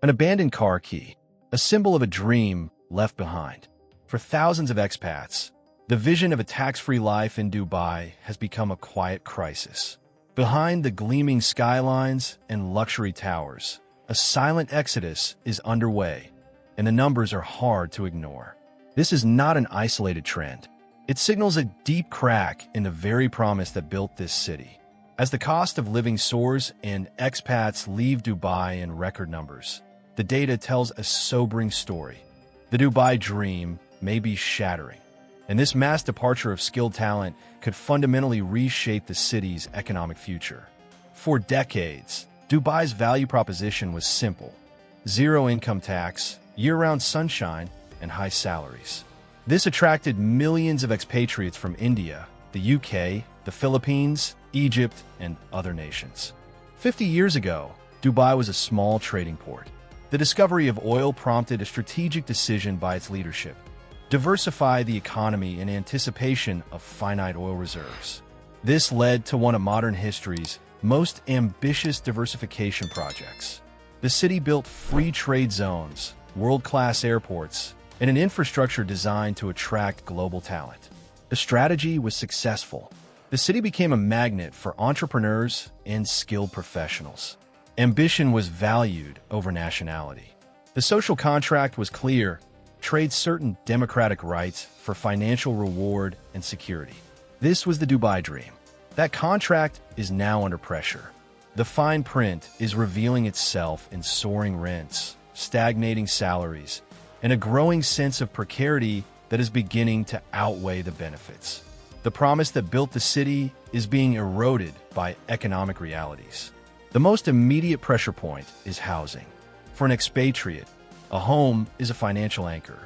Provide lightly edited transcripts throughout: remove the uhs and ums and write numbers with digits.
An abandoned car key, a symbol of a dream left behind. For thousands of expats, the vision of a tax-free life in Dubai has become a quiet crisis. Behind the gleaming skylines and luxury towers, a silent exodus is underway, and the numbers are hard to ignore. This is not an isolated trend. It signals a deep crack in the very promise that built this city. As the cost of living soars and expats leave Dubai in record numbers, the data tells a sobering story. The Dubai dream may be shattering, and this mass departure of skilled talent could fundamentally reshape the city's economic future. For decades, Dubai's value proposition was simple: zero income tax, year-round sunshine, and high salaries. This attracted millions of expatriates from India, the UK, the Philippines, Egypt, and other nations. 50 years ago, Dubai was a small trading port. The discovery of oil prompted a strategic decision by its leadership: diversify the economy in anticipation of finite oil reserves. This led to one of modern history's most ambitious diversification projects. The city built free trade zones, world-class airports, and an infrastructure designed to attract global talent. The strategy was successful. The city became a magnet for entrepreneurs and skilled professionals. Ambition was valued over nationality. The social contract was clear: trade certain democratic rights for financial reward and security. This was the Dubai dream. That contract is now under pressure. The fine print is revealing itself in soaring rents, stagnating salaries, and a growing sense of precarity that is beginning to outweigh the benefits. The promise that built the city is being eroded by economic realities. The most immediate pressure point is housing. For an expatriate, a home is a financial anchor.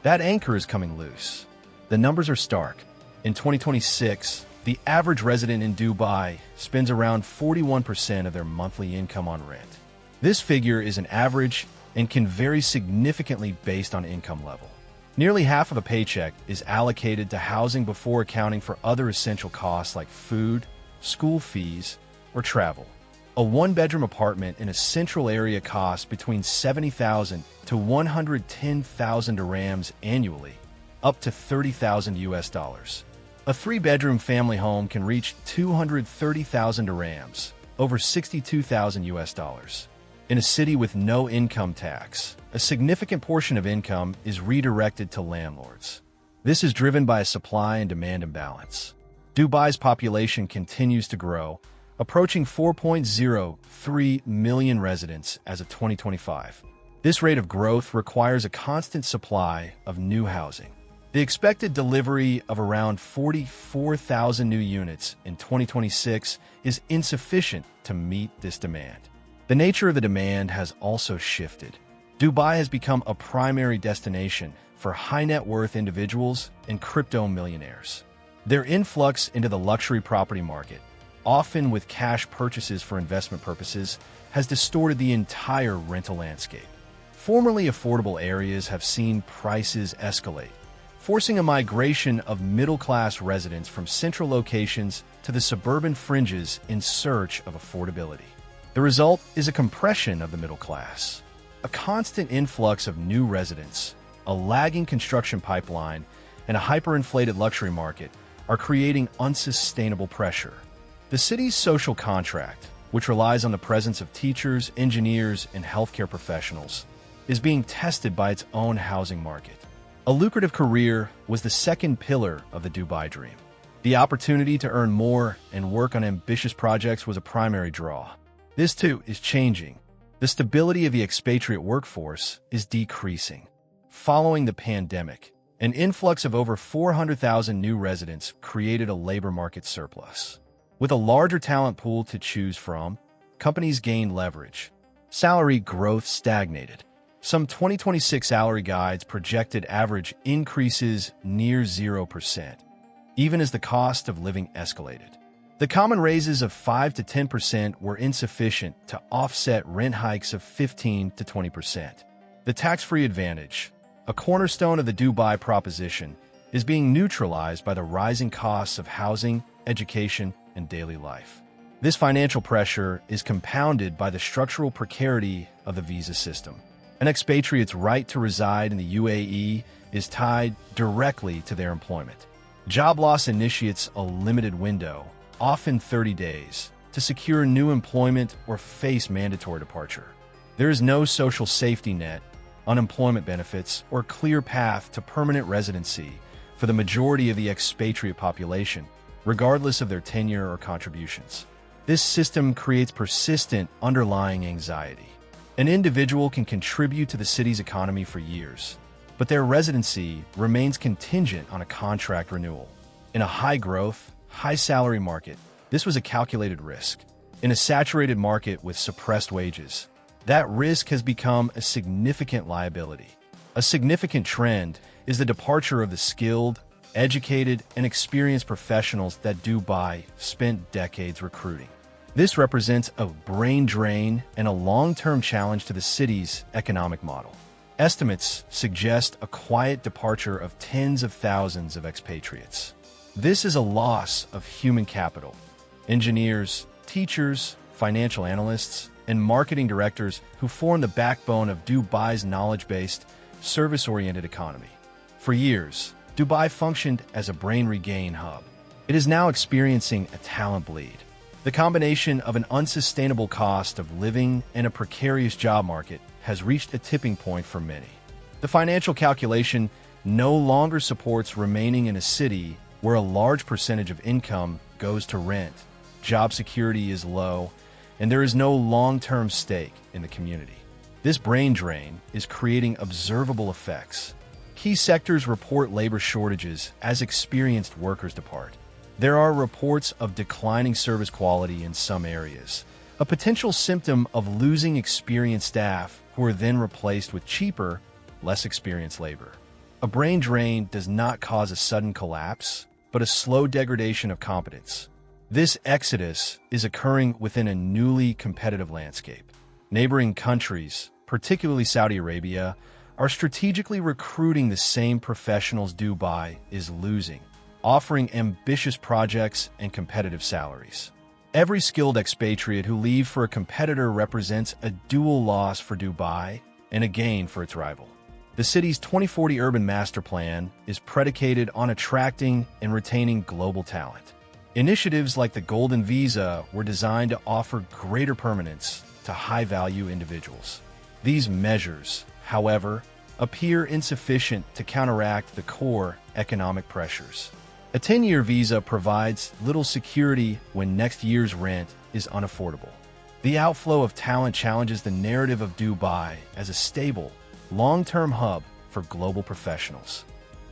That anchor is coming loose. The numbers are stark. In 2026, the average resident in Dubai spends around 41% of their monthly income on rent. This figure is an average and can vary significantly based on income level. Nearly half of a paycheck is allocated to housing before accounting for other essential costs like food, school fees, or travel. A one-bedroom apartment in a central area costs between 70,000 to 110,000 dirhams annually, up to 30,000 US dollars. A three-bedroom family home can reach 230,000 dirhams, over 62,000 US dollars. In a city with no income tax, a significant portion of income is redirected to landlords. This is driven by a supply and demand imbalance. Dubai's population continues to grow, approaching 4.03 million residents as of 2025. This rate of growth requires a constant supply of new housing. The expected delivery of around 44,000 new units in 2026 is insufficient to meet this demand. The nature of the demand has also shifted. Dubai has become a primary destination for high-net-worth individuals and crypto millionaires. Their influx into the luxury property market, often with cash purchases for investment purposes, has distorted the entire rental landscape. Formerly affordable areas have seen prices escalate, forcing a migration of middle-class residents from central locations to the suburban fringes in search of affordability. The result is a compression of the middle class. A constant influx of new residents, a lagging construction pipeline, and a hyperinflated luxury market are creating unsustainable pressure. The city's social contract, which relies on the presence of teachers, engineers, and healthcare professionals, is being tested by its own housing market. A lucrative career was the second pillar of the Dubai dream. The opportunity to earn more and work on ambitious projects was a primary draw. This, too, is changing. The stability of the expatriate workforce is decreasing. Following the pandemic, an influx of over 400,000 new residents created a labor market surplus. With a larger talent pool to choose from, companies gained leverage. Salary growth stagnated. Some 2026 salary guides projected average increases near 0%, even as the cost of living escalated. The common raises of 5 to 10% were insufficient to offset rent hikes of 15 to 20%. The tax-free advantage, a cornerstone of the Dubai proposition, is being neutralized by the rising costs of housing, education, and daily life. This financial pressure is compounded by the structural precarity of the visa system. An expatriate's right to reside in the UAE is tied directly to their employment. Job loss initiates a limited window, often 30 days, to secure new employment or face mandatory departure. There is no social safety net, unemployment benefits, or clear path to permanent residency for the majority of the expatriate population, regardless of their tenure or contributions. This system creates persistent underlying anxiety. An individual can contribute to the city's economy for years, but their residency remains contingent on a contract renewal. In a high-growth, high-salary market, this was a calculated risk. In a saturated market with suppressed wages, that risk has become a significant liability. A significant trend is the departure of the skilled, educated, and experienced professionals that Dubai spent decades recruiting. This represents a brain drain and a long-term challenge to the city's economic model. Estimates suggest a quiet departure of tens of thousands of expatriates. This is a loss of human capital. Engineers, teachers, financial analysts, and marketing directors who form the backbone of Dubai's knowledge-based, service-oriented economy. For years, Dubai functioned as a brain regain hub. It is now experiencing a talent bleed. The combination of an unsustainable cost of living and a precarious job market has reached a tipping point for many. The financial calculation no longer supports remaining in a city where a large percentage of income goes to rent, job security is low, and there is no long-term stake in the community. This brain drain is creating observable effects. Key sectors report labor shortages as experienced workers depart. There are reports of declining service quality in some areas, a potential symptom of losing experienced staff who are then replaced with cheaper, less experienced labor. A brain drain does not cause a sudden collapse, but a slow degradation of competence. This exodus is occurring within a newly competitive landscape. Neighboring countries, particularly Saudi Arabia, are strategically recruiting the same professionals Dubai is losing, offering ambitious projects and competitive salaries. Every skilled expatriate who leaves for a competitor represents a dual loss for Dubai and a gain for its rival. The city's 2040 Urban Master Plan is predicated on attracting and retaining global talent. Initiatives like the Golden Visa were designed to offer greater permanence to high-value individuals. These measures, however, appear insufficient to counteract the core economic pressures. A 10-year visa provides little security when next year's rent is unaffordable. The outflow of talent challenges the narrative of Dubai as a stable, long-term hub for global professionals.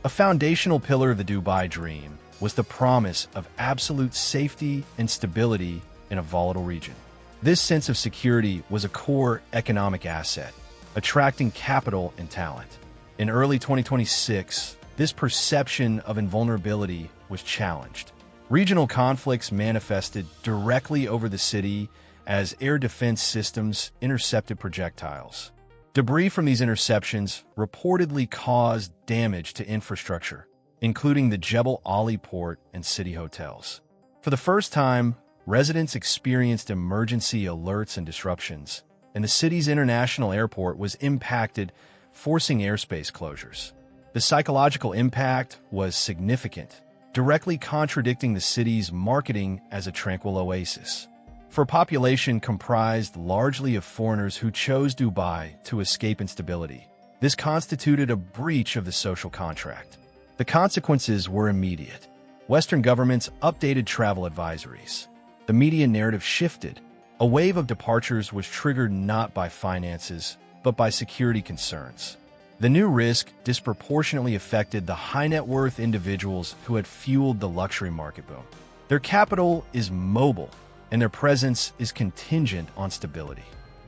A foundational pillar of the Dubai dream was the promise of absolute safety and stability in a volatile region. This sense of security was a core economic asset, attracting capital and talent. In early 2026, this perception of invulnerability was challenged. Regional conflicts manifested directly over the city as air defense systems intercepted projectiles. Debris from these interceptions reportedly caused damage to infrastructure, including the Jebel Ali port and city hotels. For the first time, residents experienced emergency alerts and disruptions, and the city's international airport was impacted, forcing airspace closures. The psychological impact was significant, directly contradicting the city's marketing as a tranquil oasis. For a population comprised largely of foreigners who chose Dubai to escape instability, this constituted a breach of the social contract. The consequences were immediate. Western governments updated travel advisories. The media narrative shifted. A wave of departures was triggered not by finances, but by security concerns. The new risk disproportionately affected the high-net-worth individuals who had fueled the luxury market boom. Their capital is mobile, and their presence is contingent on stability.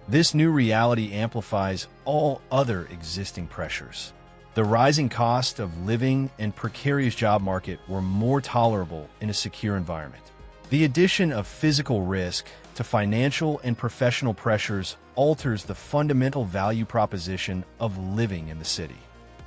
This new reality amplifies all other existing pressures. The rising cost of living and precarious job market were more tolerable in a secure environment. The addition of physical risk to financial and professional pressures alters the fundamental value proposition of living in the city.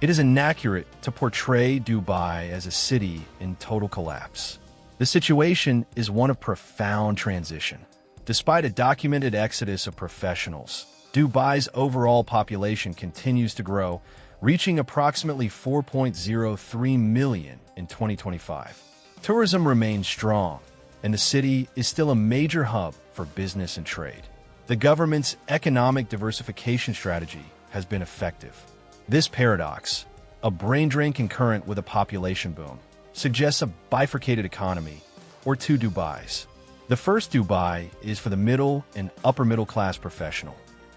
It is inaccurate to portray Dubai as a city in total collapse. The situation is one of profound transition. Despite a documented exodus of professionals, Dubai's overall population continues to grow, reaching approximately 4.03 million in 2025. Tourism remains strong, and the city is still a major hub for business and trade. The government's economic diversification strategy has been effective. This paradox, a brain drain concurrent with a population boom, suggests a bifurcated economy, or two Dubais. The first Dubai is for the middle and upper middle class professional.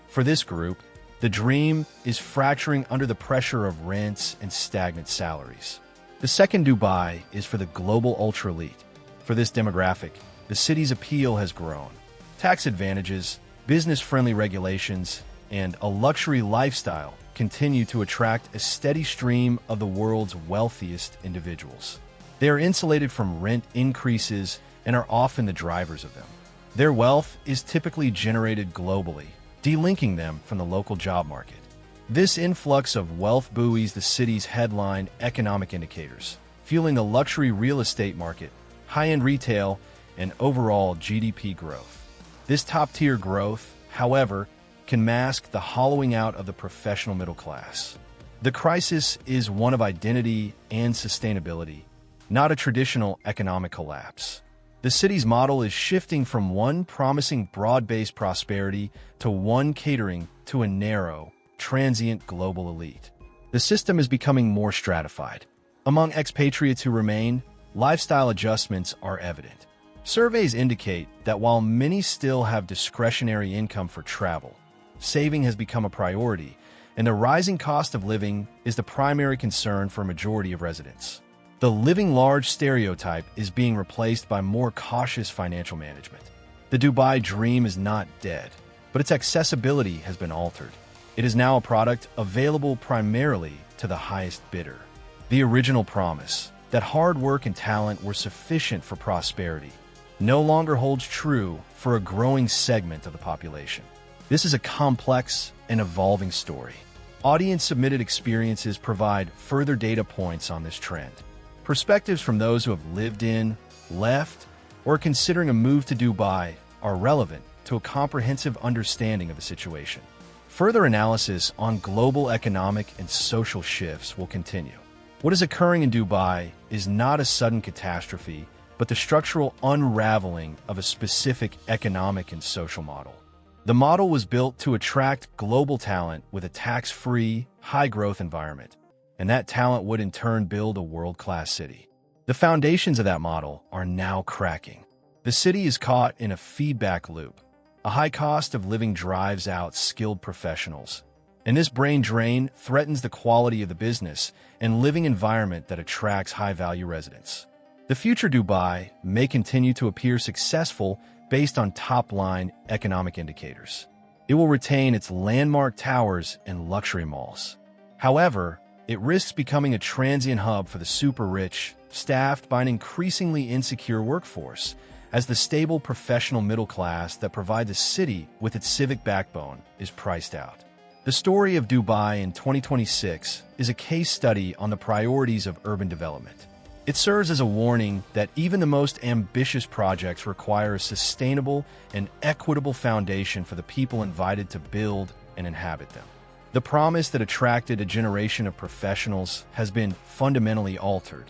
For this group, the dream is fracturing under the pressure of rents and stagnant salaries. The second Dubai is for the global ultra-elite. For this demographic, the city's appeal has grown. Tax advantages, business-friendly regulations, and a luxury lifestyle continue to attract a steady stream of the world's wealthiest individuals. They are insulated from rent increases and are often the drivers of them. Their wealth is typically generated globally, delinking them from the local job market. This influx of wealth buoys the city's headline economic indicators, fueling the luxury real estate market, high-end retail, and overall GDP growth. This top-tier growth, however, can mask the hollowing out of the professional middle class. The crisis is one of identity and sustainability, not a traditional economic collapse. The city's model is shifting from one promising broad-based prosperity to one catering to a narrow, transient global elite. The system is becoming more stratified. Among expatriates who remain, lifestyle adjustments are evident. Surveys indicate that while many still have discretionary income for travel, saving has become a priority, and the rising cost of living is the primary concern for a majority of residents. The living large stereotype is being replaced by more cautious financial management. The Dubai dream is not dead, but its accessibility has been altered. It is now a product available primarily to the highest bidder. The original promise, that hard work and talent were sufficient for prosperity, no longer holds true for a growing segment of the population. This is a complex and evolving story. Audience-submitted experiences provide further data points on this trend. Perspectives from those who have lived in, left, or are considering a move to Dubai are relevant to a comprehensive understanding of the situation. Further analysis on global economic and social shifts will continue. What is occurring in Dubai is not a sudden catastrophe, but the structural unraveling of a specific economic and social model. The model was built to attract global talent with a tax-free, high-growth environment, and that talent would in turn build a world-class city. The foundations of that model are now cracking. The city is caught in a feedback loop. A high cost of living drives out skilled professionals, and this brain drain threatens the quality of the business and living environment that attracts high-value residents. The future Dubai may continue to appear successful based on top-line economic indicators. It will retain its landmark towers and luxury malls. However, it risks becoming a transient hub for the super-rich, staffed by an increasingly insecure workforce, as the stable professional middle class that provides a city with its civic backbone is priced out. The story of Dubai in 2026 is a case study on the priorities of urban development. It serves as a warning that even the most ambitious projects require a sustainable and equitable foundation for the people invited to build and inhabit them. The promise that attracted a generation of professionals has been fundamentally altered,